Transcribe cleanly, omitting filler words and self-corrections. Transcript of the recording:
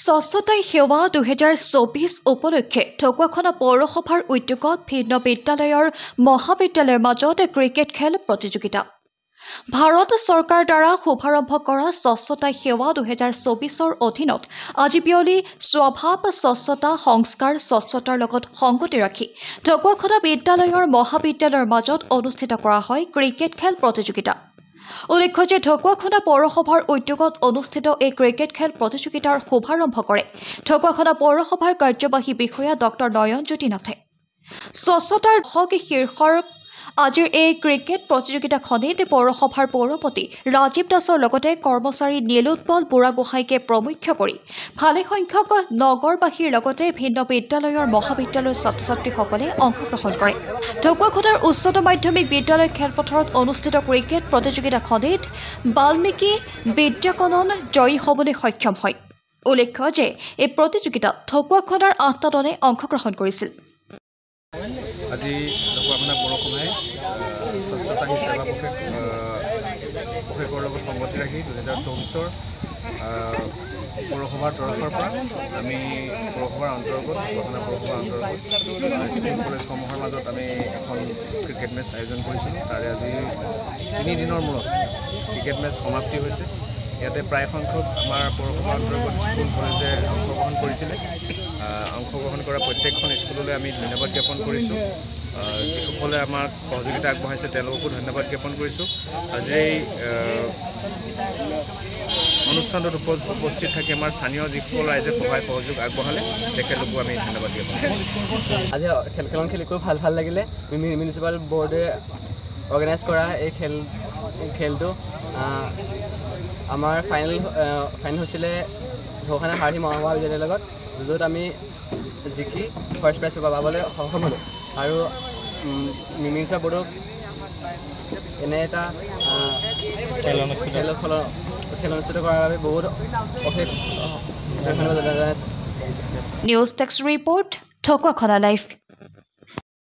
স্বচ্ছতাই সেৱা 2024 উপলক্ষে ঢকুৱাখনা পৌৰসভাৰ উদ্যোগত ভিন্ন বিদ্যালয়ৰ মহাবিদ্যালয়ৰ মাজত ক্ৰিকেট খেল প্ৰতিযোগিতা। ভাৰত চৰকাৰ দ্বাৰা শুভাৰম্ভ কৰা স্বচ্ছতাই সেৱা 2024 অধীনত আজি বিয়লি স্বভাৱ স্বচ্ছতা সংস্কাৰ স্বচ্ছতাৰ লগত সংগতি ৰাখি ঢকুৱাখনা বিদ্যালয়ৰ মহাবিদ্যালয়ৰ মাজত অনুষ্ঠিত কৰা হয় ক্ৰিকেট খেল প্ৰতিযোগিতা। উল্লেখ্য যে ঢকুৱাখনা পৌৰসভাৰ উদ্যোগত অনুষ্ঠিত এই ক্ৰিকেট খেল প্ৰতিযোগিতাৰ শুভাৰম্ভ কৰে ঢকুৱাখনা পৌৰসভাৰ কাৰ্যবাহী বিষয়া ডক্টৰ নয়নজ্যোতি নাথে। স্বচ্ছতাৰ শীৰ্ষৰ আজিৰ এই ক্ৰিকেট প্ৰতিযোগিতাখনিত পৌৰসভাৰ পৌৰপতি ৰাজীৱ দাসৰ লগতে কৰ্মচাৰী নীলোৎপল বুঢ়াগোহাঁইকে প্ৰমুখ্য কৰি ভালেসংখ্যক নগৰবাসীৰ লগতে ভিন্ন বিদ্যালয়ৰ মহাবিদ্যালয়ৰ ছাত্ৰ ছাত্ৰীসকলে অংশগ্ৰহণ কৰে। ঢকুৱাখনাৰ উচ্চতৰ মাধ্যমিক বিদ্যালয় খেলপথাৰত অনুষ্ঠিত ক্ৰিকেট প্ৰতিযোগিতাখনিত বাল্মীকি বিদ্যাকনন জয়ী হ'বলৈ সক্ষম হয়। উল্লেখ্য যে এই প্ৰতিযোগিতাত ঢকুৱাখনাৰ 8টা দলে অংশগ্ৰহণ কৰিছিল। আজি ঢকুৱাখনা পৌৰসভাই স্বচ্ছতা হি সেৱা পষেকৰ লগত সংগতি ৰাখি 2024 পৌৰসভাৰ তৰফৰ পৰা আমি পৌৰসভাৰ অন্তৰ্গত ঢকুৱাখনা পৌৰসভাৰ অন্তৰ্গত স্কুল কলেজসমূহৰ মাজত আমি এখন ক্ৰিকেট মেচ আয়োজন কৰিছিলোঁ। তাৰে আজি 3 দিনৰ মূৰত ক্ৰিকেট মেচ সমাপ্তি হৈছে। ইয়াতে প্ৰায় সংখ্যক আমাৰ পৌৰসভাৰ অন্তৰ্গত স্কুল কলেজে অংশগ্ৰহণ কৰিছিলে। অংশগ্ৰহণ কৰা প্ৰত্যেকখন স্কুললৈ আমি ধন্যবাদ জ্ঞাপন কৰিছোঁ। যিসকলে আমাক সহযোগিতা আগবঢ়াইছে তেওঁলোককো ধন্যবাদ জ্ঞাপন কৰিছোঁ। আজিৰ এই অনুষ্ঠানটোত উপস্থিত থাকি আমাৰ স্থানীয় যিসকল ৰাইজে সহায় সহযোগ আগবঢ়ালে তেখেতলোকো আমি ধন্যবাদ জ্ঞাপন কৰিছোঁ। আজি খেলখন খেলি খুব ভাল লাগিলে। মিউনিচিপাল বৰ্ডে অৰ্গেনাইজ কৰা এই খেলটো আমাৰ ফাইনেল হৈছিলে ঢকুৱাখনা ভাৰতী মহাবিদ্যালয়ৰ লগত, য'ত আমি জিকি ফাৰ্ষ্ট প্ৰাইজ পাবলৈ সক্ষম হ'লোঁ। আৰু মিউনিচিপাল বৰ্ডক এনে এটা খেল অনুষ্ঠিত কৰাৰ বাবে বহুত অশেষ ধন্যবাদ জনাইছোঁ। News desk report Dhakuakhana live.